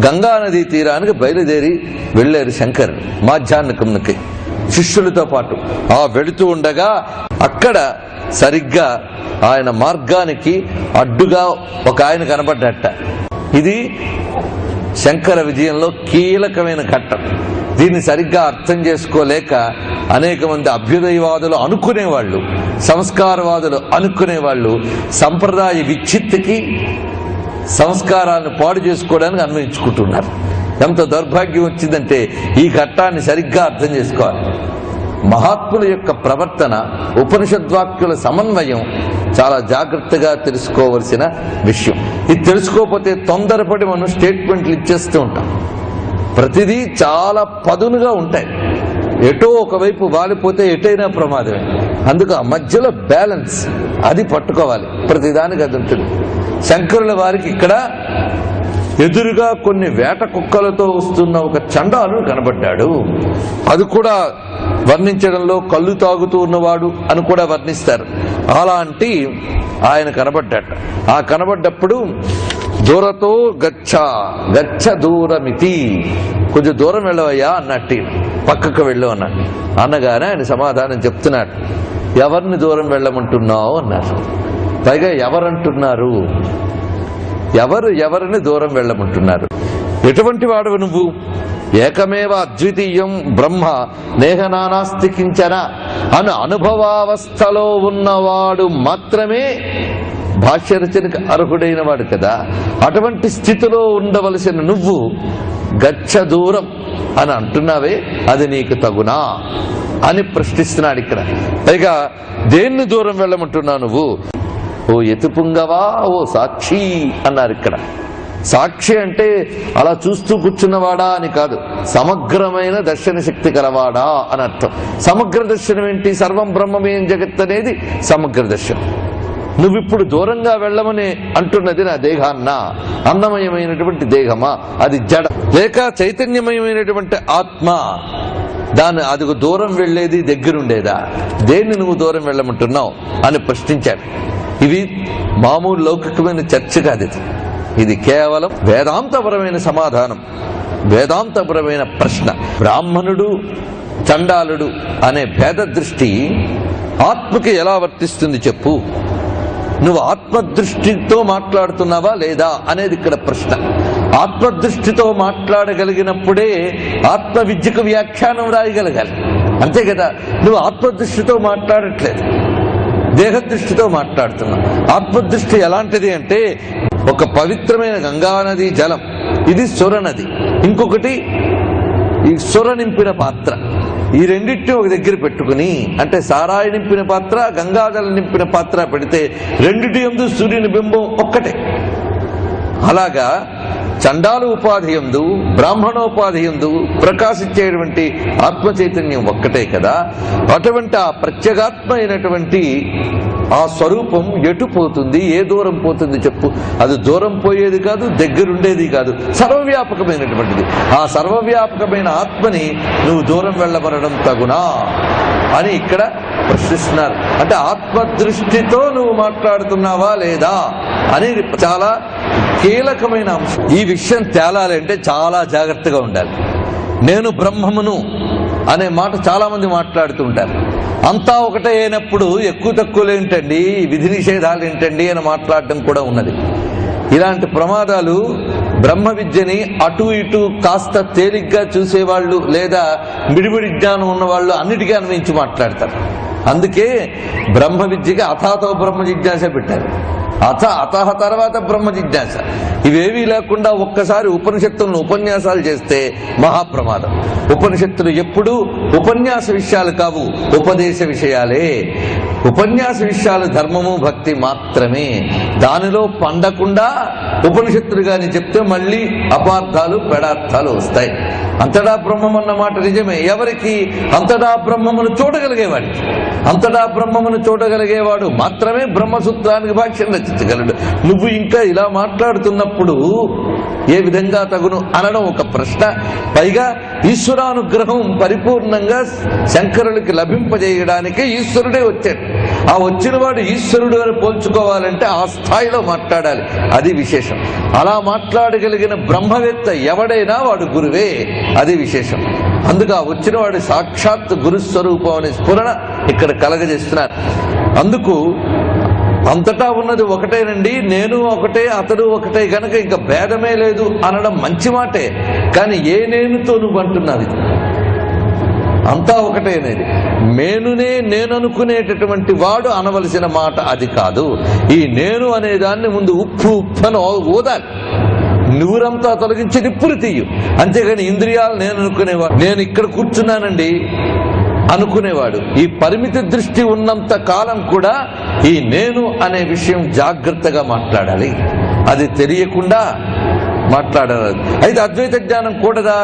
గంగా నదీ తీరానికి బయలుదేరి వెళ్ళారు శంకరుడు మాధ్యాహ్నికంకి శిష్యులతో పాటు. ఆ వెళుతూ ఉండగా అక్కడ సరిగ్గా ఆయన మార్గానికి అడ్డుగా ఒక ఆయన కనబడ్డట. ఇది శంకర విజయంలో కీలకమైన ఘట్టం. దీన్ని సరిగ్గా అర్థం చేసుకోలేక అనేక మంది అభ్యుదయవాదులు అనుకునేవాళ్ళు, సంస్కారవాదులు అనుకునేవాళ్ళు సంప్రదాయ విచ్ఛిత్తికి, సంస్కారాలను పాడు చేసుకోవడానికి అన్వయించుకుంటున్నారు. ఎంత దౌర్భాగ్యం వచ్చిందంటే ఈ ఘట్టాన్ని సరిగ్గా అర్థం చేసుకోవాలి. మహాత్ముల యొక్క ప్రవర్తన, ఉపనిషద్వాక్యుల సమన్వయం చాలా జాగ్రత్తగా తెలుసుకోవలసిన విషయం. ఇది తెలుసుకోకపోతే తొందరపడి మనం స్టేట్మెంట్లు ఇచ్చేస్తూ ఉంటాం. ప్రతిదీ చాలా పదునుగా ఉంటాయి. ఎటో ఒకవైపు వాలిపోతే ఎటైనా ప్రమాదమే. అందుకు ఆ మధ్యలో బ్యాలెన్స్ అది పట్టుకోవాలి. ప్రతిదానికి అది ఉంటుంది. శంకరుల వారికి ఇక్కడ ఎదురుగా కొన్ని వేట కుక్కలతో వస్తున్న ఒక చండాలుడు కనబడ్డాడు. అది కూడా వర్ణించడంలో కళ్ళు తాగుతూ ఉన్నవాడు అని కూడా వర్ణిస్తారు. అలాంటి ఆయన కనబడ్డాట. ఆ కనబడ్డప్పుడు దూరతో గచ్చ గచ్చ దూరమితి, కొంచెం దూరం వెళ్ళవయ్యా అన్నట్టు, పక్కకు వెళ్ళు అన్నట్టు. అన్నగానే ఆయన సమాధానం చెప్తున్నాడు. ఎవరిని దూరం వెళ్ళమంటున్నావు అన్నారు. పైగా ఎవరంటున్నారు, ఎవరిని దూరం వెళ్ళమంటున్నారు? ఎటువంటి వాడు నువ్వు? ఏకమేవ అద్వితీయం బ్రహ్మ నేహనానాస్తి కించన అను అనుభవావస్థలో ఉన్నవాడు మాత్రమే భాష్య రచనకు అర్హుడైన వాడు కదా. అటువంటి స్థితిలో ఉండవలసిన నువ్వు గచ్చ దూరం అని అంటున్నావే, అది నీకు తగునా అని ప్రశ్నిస్తున్నాడు ఇక్కడ. పైగా దేన్ని దూరం వెళ్ళమంటున్నావు నువ్వు? ఓ యతిపుంగవా, ఓ సాక్షి అన్నారు ఇక్కడ. సాక్షి అంటే అలా చూస్తూ కూర్చున్నవాడా అని కాదు, సమగ్రమైన దర్శన శక్తి కలవాడా అని అర్థం. సమగ్ర దర్శనం ఏంటి? సర్వం బ్రహ్మమేం జగత్ అనేది సమగ్ర దర్శనం. నువ్విప్పుడు దూరంగా వెళ్ళమని అంటున్నది నా దేహాన్నా, అన్నమయమైనటువంటి దేహమా, అది జడ, లేక చైతన్యమయమైనటువంటి ఆత్మ? అది దూరం వెళ్లేది దగ్గరుండేదా? దేన్ని నువ్వు దూరం వెళ్ళమంటున్నావు అని ప్రశ్నించాడు. ఇవి మామూలు లౌకికమైన చర్చ కాదు. ఇది కేవలం వేదాంతపరమైన సమాధానం, వేదాంతపరమైన ప్రశ్న. బ్రాహ్మణుడు చండాలుడు అనే భేద దృష్టి ఆత్మకి ఎలా వర్తిస్తుంది చెప్పు. నువ్వు ఆత్మదృష్టితో మాట్లాడుతున్నావా లేదా అనేది ఇక్కడ ప్రశ్న. ఆత్మదృష్టితో మాట్లాడగలిగినప్పుడే ఆత్మ విద్యకు వ్యాఖ్యానం రాయగలగాలి, అంతే కదా. నువ్వు ఆత్మదృష్టితో మాట్లాడట్లేదు, దేహదృష్టితో మాట్లాడుతున్నావు. ఆత్మదృష్టి ఎలాంటిది అంటే, ఒక పవిత్రమైన గంగానది జలం, ఇది సుర నది, ఇంకొకటి ఈ సుర నింపిన పాత్ర. ఈ రెండింటిని ఒక దగ్గర పెట్టుకుని, అంటే సారాయి నింపిన పాత్ర, గంగాజలం నింపిన పాత్ర పెడితే రెండిటి యందు సూర్యుని బింబం ఒక్కటే. అలాగా చండాల ఉపాధి యందు, బ్రాహ్మణోపాధి యందు ప్రకాశించేటువంటి ఆత్మ చైతన్యం ఒక్కటే కదా. అటువంటి ఆ ప్రత్యేగాత్మ అయినటువంటి ఆ స్వరూపం ఎటు పోతుంది, ఏ దూరం పోతుంది చెప్పు. అది దూరం పోయేది కాదు, దగ్గరుండేది కాదు, సర్వవ్యాపకమైనటువంటిది. ఆ సర్వవ్యాపకమైన ఆత్మని నువ్వు దూరం వెళ్ళబడడం తగునా అని ఇక్కడ ప్రశ్నిస్తున్నారు. అంటే ఆత్మదృష్టితో నువ్వు మాట్లాడుతున్నావా లేదా అనేది చాలా కీలకమైన అంశం. ఈ విషయం తేలాలంటే చాలా జాగ్రత్తగా ఉండాలి. నేను బ్రహ్మమును అనే మాట చాలా మంది మాట్లాడుతూ ఉంటారు. అంతా ఒకటే అయినప్పుడు ఎక్కువ తక్కువలు ఏంటండి, విధి నిషేధాలు ఏంటండి అని మాట్లాడటం కూడా ఉన్నది. ఇలాంటి ప్రమాదాలు బ్రహ్మ విద్యని అటు ఇటు కాస్త తేలిగ్గా చూసేవాళ్ళు లేదా మిడిమిడి జ్ఞానం ఉన్నవాళ్ళు అన్నిటికీ అన్వయించి మాట్లాడతారు. అందుకే బ్రహ్మ విద్యకి అథాతో బ్రహ్మ జిజ్ఞాస పెట్టారు. అతహ తర్వాత బ్రహ్మ జిజ్ఞాస. ఇవేవీ లేకుండా ఒక్కసారి ఉపనిషత్తులను ఉపన్యాసాలు చేస్తే మహాప్రమాదం. ఉపనిషత్తులు ఎప్పుడూ ఉపన్యాస విషయాలు కావు, ఉపదేశ విషయాలే. ఉపన్యాస విషయాలు ధర్మము భక్తి మాత్రమే. దానిలో పండకుండా ఉపనిషత్తులు గాని చెప్తే మళ్ళీ అపార్థాలు పెడార్థాలు వస్తాయి. అంతటా బ్రహ్మం అన్న మాట నిజమే. ఎవరికి? అంతటా బ్రహ్మమును చూడగలిగేవాడికి. అంతటా బ్రహ్మమును చూడగలిగేవాడు మాత్రమే బ్రహ్మసూత్రానికి భాష్యం రచించగలడు. నువ్వు ఇంకా ఇలా మాట్లాడుతున్నప్పుడు ఏ విధంగా తగును అనడం ఒక ప్రశ్న. పైగా ఈశ్వరానుగ్రహం పరిపూర్ణంగా శంకరులకి లభింపజేయడానికి ఈశ్వరుడే వచ్చాడు. ఆ వచ్చిన వాడు ఈశ్వరుడు అని పోల్చుకోవాలంటే ఆ స్థాయిలో మాట్లాడాలి, అది విశేషం. అలా మాట్లాడగలిగిన బ్రహ్మవేత్త ఎవడైనా వాడు గురువే, అది విశేషం. అందుకు ఆ వచ్చిన వాడి సాక్షాత్ గురుస్వరూపం అనే స్ఫురణ ఇక్కడ కలగజేస్తున్నారు. అందుకు అంతటా ఉన్నది ఒకటేనండి, నేను ఒకటే అతడు ఒకటే గనక ఇంకా భేదమే లేదు అనడం మంచి మాటే. కానీ ఏ నేనుతో నువ్వు అంటున్నావు? ఇది అంతా ఒకటే అనేది. మేనునే నేను అనుకునేటటువంటి వాడు అనవలసిన మాట అది కాదు. ఈ నేను అనేదాన్ని ముందు ఉప్పు ఉప్పను ఊదాలి, నూరంతా తొలగించి నిప్పులు తీయు. అంతేగాని ఇంద్రియాలు నేను అనుకునేవాడు, నేను ఇక్కడ కూర్చున్నానండి అనుకునేవాడు. ఈ పరిమితి దృష్టి ఉన్నంత కాలం కూడా ఈ నేను అనే విషయం జాగ్రత్తగా మాట్లాడాలి, అది తెలియకుండా మాట్లాడాలి. అయితే అద్వైత జ్ఞానం కూడదా?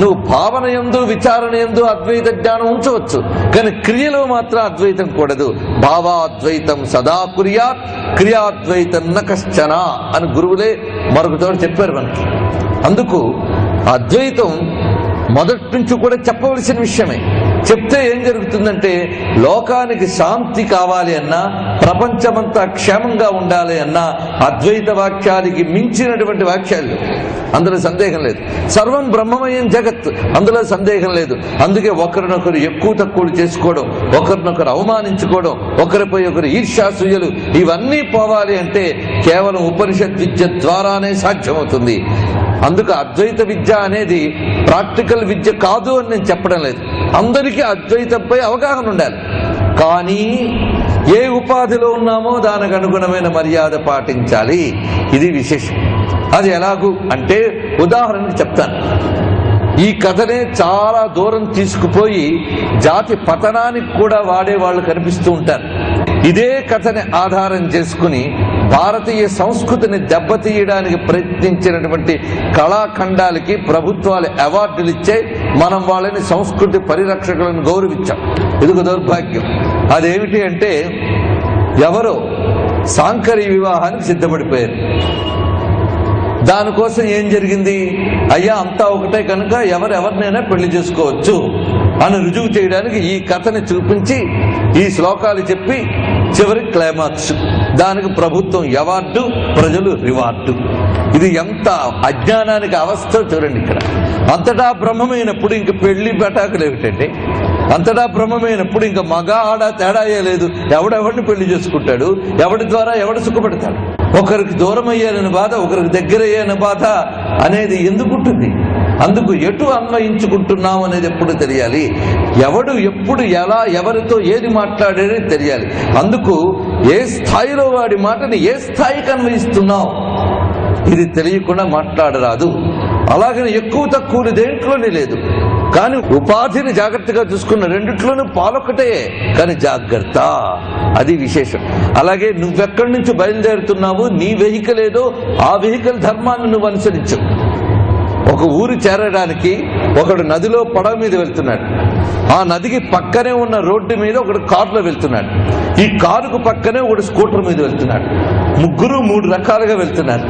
నువ్వు భావన యందు విచారణ యందు అద్వైత జ్ఞానం ఉంచవచ్చు, కానీ క్రియలో మాత్రం అద్వైతం కూడదు. భావాద్వైతం సదా కుర్యాత్ క్రియాద్వైతం న కశ్చన అని గురువులే మరొక చోట చెప్పారు మనకి. అందుకు అద్వైతం మొదటి నుంచి కూడా చెప్పవలసిన విషయమే. చెప్తే ఏం జరుగుతుందంటే, లోకానికి శాంతి కావాలి అన్నా, ప్రపంచమంతా క్షేమంగా ఉండాలి అన్నా అద్వైత వాక్యానికి మించినటువంటి వాక్యాలు, అందులో సందేహం లేదు. సర్వం బ్రహ్మమయం జగత్, అందులో సందేహం లేదు. అందుకే ఒకరినొకరు ఎక్కువ తక్కువలు చేసుకోవడం, ఒకరినొకరు అవమానించుకోవడం, ఒకరిపై ఒకరు ఈర్ష్యాసూయలు, ఇవన్నీ పోవాలి అంటే కేవలం ఉపనిషత్ విద్య ద్వారానే సాధ్యమవుతుంది. అందుకు అద్వైత విద్య అనేది ప్రాక్టికల్ విద్య కాదు అని నేను చెప్పడం లేదు. అందరికీ అద్వైతంపై అవగాహన ఉండాలి. కానీ ఏ ఉపాధిలో ఉన్నామో దానికి అనుగుణమైన మర్యాద పాటించాలి, ఇది విశేషం. అది ఎలాగూ అంటే ఉదాహరణకు చెప్తాను. ఈ కథనే చాలా దూరం తీసుకుపోయి జాతి పతనానికి కూడా వాడేవాళ్ళు కనిపిస్తూ ఉంటారు. ఇదే కథని ఆధారం చేసుకుని భారతీయ సంస్కృతిని దెబ్బతీయడానికి ప్రయత్నించినటువంటి కళాఖండాలకి ప్రభుత్వాలు అవార్డులు ఇచ్చే మనం వాళ్ళని సంస్కృతి పరిరక్షకులను గౌరవించాం. ఇదిగో దౌర్భాగ్యం. అదేమిటి అంటే, ఎవరో సాంకర్య వివాహానికి సిద్ధపడిపోయారు. దానికోసం ఏం జరిగింది? అయ్యా అంతా ఒకటే కనుక ఎవరెవరినైనా పెళ్లి చేసుకోవచ్చు అని రుజువు చేయడానికి ఈ కథని చూపించి ఈ శ్లోకాలు చెప్పి చివరి క్లైమాక్స్, దానికి ప్రభుత్వం అవార్డు, ప్రజలు రివార్డు. ఇది ఎంత అజ్ఞానానికి అవస్థ చూడండి. ఇక్కడ అంతటా బ్రహ్మమైనప్పుడు ఇంక పెళ్లి బెటాకులు ఏమిటండి? అంతటా బ్రహ్మమైనప్పుడు ఇంకా మగ ఆడ తేడాయే లేదు. ఎవడెవడిని పెళ్లి చేసుకుంటాడు, ఎవడి ద్వారా ఎవడు సుఖపెడతాడు? ఒకరికి దూరం అయ్యానని బాధ, ఒకరికి దగ్గర అయ్యాన బాధ అనేది ఎందుకుంటుంది? అందుకు ఎటు అన్వయించుకుంటున్నాం అనేది ఎప్పుడు తెలియాలి. ఎవడు ఎప్పుడు ఎలా ఎవరితో ఏది మాట్లాడేది తెలియాలి. అందుకు ఏ స్థాయిలో వాడి మాటని ఏ స్థాయికి అన్వయిస్తున్నావు ఇది తెలియకుండా మాట్లాడరాదు. అలాగని ఎక్కువ తక్కువలు దేంట్లోనే లేదు. కానీ ఉపాధిని జాగ్రత్తగా చూసుకున్న రెండిట్లోనూ పాలొక్కటే, కానీ జాగ్రత్త, అది విశేషం. అలాగే నువ్వెక్కడి నుంచి బయలుదేరుతున్నావు, నీ వెహికల్ ఏదో ఆ వెహికల్ ధర్మాన్ని నువ్వు అనుసరించు. ఒక ఊరు చేరడానికి ఒకడు నదిలో పడవ మీద వెళ్తున్నాడు. ఆ నదికి పక్కనే ఉన్న రోడ్డు మీద ఒకడు కారులో వెళ్తున్నాడు. ఈ కారుకు పక్కనే ఒకడు స్కూటర్ మీద వెళ్తున్నాడు. ముగ్గురు మూడు రకాలుగా వెళ్తున్నారు.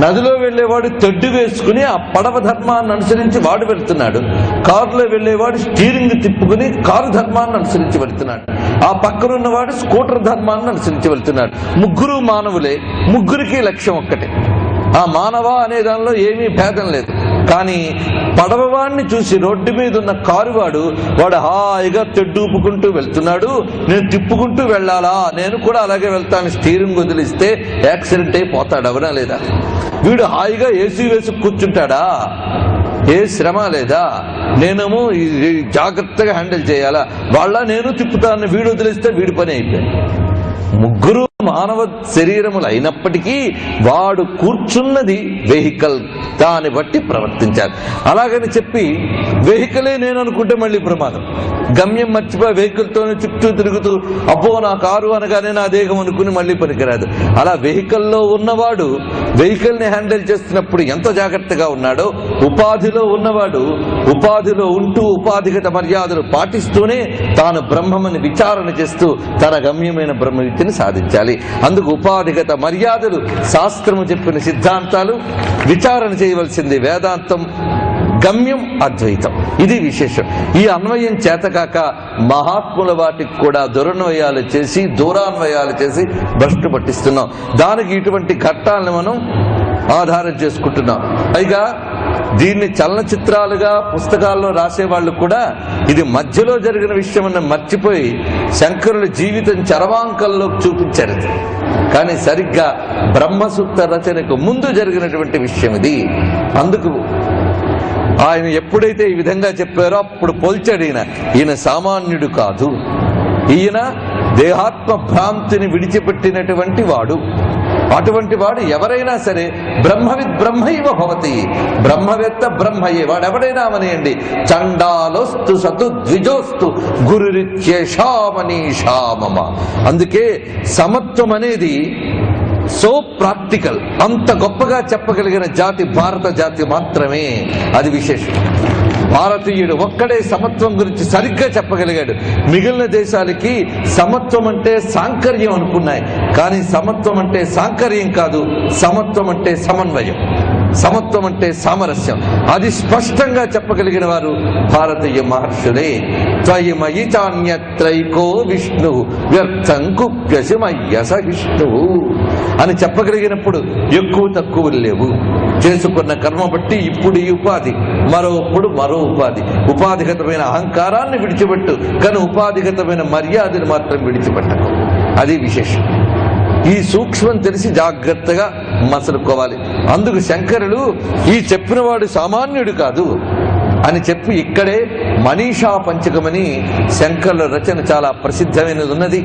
నదిలో వెళ్లేవాడు తెడ్డు వేసుకుని ఆ పడవ ధర్మాన్ని అనుసరించి వాడు వెళ్తున్నాడు. కారులో వెళ్లేవాడు స్టీరింగ్ తిప్పుకుని కారు ధర్మాన్ని అనుసరించి వెళ్తున్నాడు. ఆ పక్కనున్నవాడు స్కూటర్ ధర్మాన్ని అనుసరించి వెళ్తున్నాడు. ముగ్గురు మానవులే, ముగ్గురికి లక్ష్యం ఒక్కటే. ఆ మానవ అనే దానిలో ఏమీ భేదం లేదు. కానీ పడవవాడిని చూసి రోడ్డు మీద ఉన్న కారువాడు వాడు హాయిగా తెడ్డూపుకుంటూ వెళ్తున్నాడు. నేను తిప్పుకుంటూ వెళ్ళాలా, నేను కూడా అలాగే వెళ్తాను, స్టీరింగ్ వదిలిస్తే యాక్సిడెంట్ అయిపోతాడు, అవునా లేదా? వీడు హాయిగా ఏసీ వేసి కూర్చుంటాడా? ఏ శ్రమ లేదా? నేనేమో జాగ్రత్తగా హ్యాండిల్ చేయాలా? వాళ్ళ నేను తిప్పుతాను, వీడు వదిలిస్తే వీడి పని అయిపోయింది. ముగ్గురు మానవ శరీరములు అయినప్పటికీ వాడు కూర్చున్నది వెహికల్, దాన్ని బట్టి ప్రవర్తించాలి. అలాగని చెప్పి వెహికలే నేను అనుకుంటే మళ్ళీ ప్రమాదం. గమ్యం మర్చిపోయి వెహికల్తోనే చుట్టూ తిరుగుతూ అబ్బో నా కారు అనగానే నా దేహం అనుకుని మళ్ళీ పనికిరాదు. అలా వెహికల్లో ఉన్నవాడు వెహికల్ని హ్యాండిల్ చేస్తున్నప్పుడు ఎంత జాగ్రత్తగా ఉన్నాడో, ఉపాధిలో ఉన్నవాడు ఉపాధిలో ఉంటూ ఉపాధిగత మర్యాదలు పాటిస్తూనే తాను బ్రహ్మమని విచారణ చేస్తూ తన గమ్యమైన బ్రహ్మవిద్యని సాధించాలి. అందుకు ఉపాధిగత మర్యాదలు శాస్త్రము చెప్పిన సిద్ధాంతాలు, విచారణ చేయవలసింది వేదాంతం, గమ్యం అద్వైతం. ఇది విశేషం. ఈ అన్వయం చేతకాక మహాత్ముల వాటికి కూడా దురన్వయాలు చేసి దూరాన్వయాలు చేసి భ్రష్టు పట్టిస్తున్నాం. దానికి ఇటువంటి ఘట్టాలను మనం ఆధారం చేసుకుంటున్నాం. పైగా దీన్ని చలనచిత్రాలుగా పుస్తకాల్లో రాసేవాళ్ళు కూడా ఇది మధ్యలో జరిగిన విషయం అన్న మర్చిపోయి శంకరుల జీవితం చరవాంకంలో చూపించారు. కానీ సరిగ్గా బ్రహ్మసూత్ర రచనకు ముందు జరిగినటువంటి విషయం ఇది. అందుకు ఆయన ఎప్పుడైతే ఈ విధంగా చెప్పారో అప్పుడు పోల్చాడు. ఈయన సామాన్యుడు కాదు, ఈయన దేహాత్మ భ్రాంతిని విడిచిపెట్టినటువంటి వాడు. అటువంటి వాడు ఎవరైనా సరే బ్రహ్మవిద్ బ్రహ్మైవ భవతి, బ్రహ్మవేత్త బ్రహ్మయే. వాడెవడైనా అవనేయండి. చండాలోస్తు సతు ద్విజోస్తు గురురిత్యేషామనీషామమ. అందుకే సమత్వం అనేది సో ప్రాక్టికల్, అంత గొప్పగా చెప్పగలిగిన జాతి భారత జాతి మాత్రమే. అది విశేషం. భారతీయుడు ఒక్కడే సమత్వం గురించి సరిగ్గా చెప్పగలిగాడు. మిగిలిన దేశాలకి సమత్వం అంటే సాంకర్యం అనుకున్నాయి, కానీ సమత్వం అంటే సాంకర్యం కాదు, సమత్వం అంటే సమన్వయం, సమత్వం అంటే సామరస్యం. అది స్పష్టంగా చెప్పగలిగిన వారు భారతీయ మహర్షులే. త్వయిమయి చాన్యత్రైకో విష్ణు వ్యర్థం కుప్యసిమయ్య సహిష్ణువు అని చెప్పగలిగినప్పుడు ఎక్కువ తక్కువలు లేవు. చేసుకున్న కర్మ బట్టి ఇప్పుడు ఈ ఉపాధి, మరోప్పుడు మరో ఉపాధి. ఉపాధిగతమైన అహంకారాన్ని విడిచిపెట్టు, కానీ ఉపాధిగతమైన మర్యాదను మాత్రం విడిచిపెట్టకు. అది విశేషం. ఈ సూక్ష్మం తెలిసి జాగ్రత్తగా మసలుకోవాలి. అందుకు శంకరులు ఈ చెప్పినవాడు సామాన్యుడు కాదు అని చెప్పి ఇక్కడే మనీషా పంచకమని శంకరుల రచన చాలా ప్రసిద్ధమైనది ఉన్నది.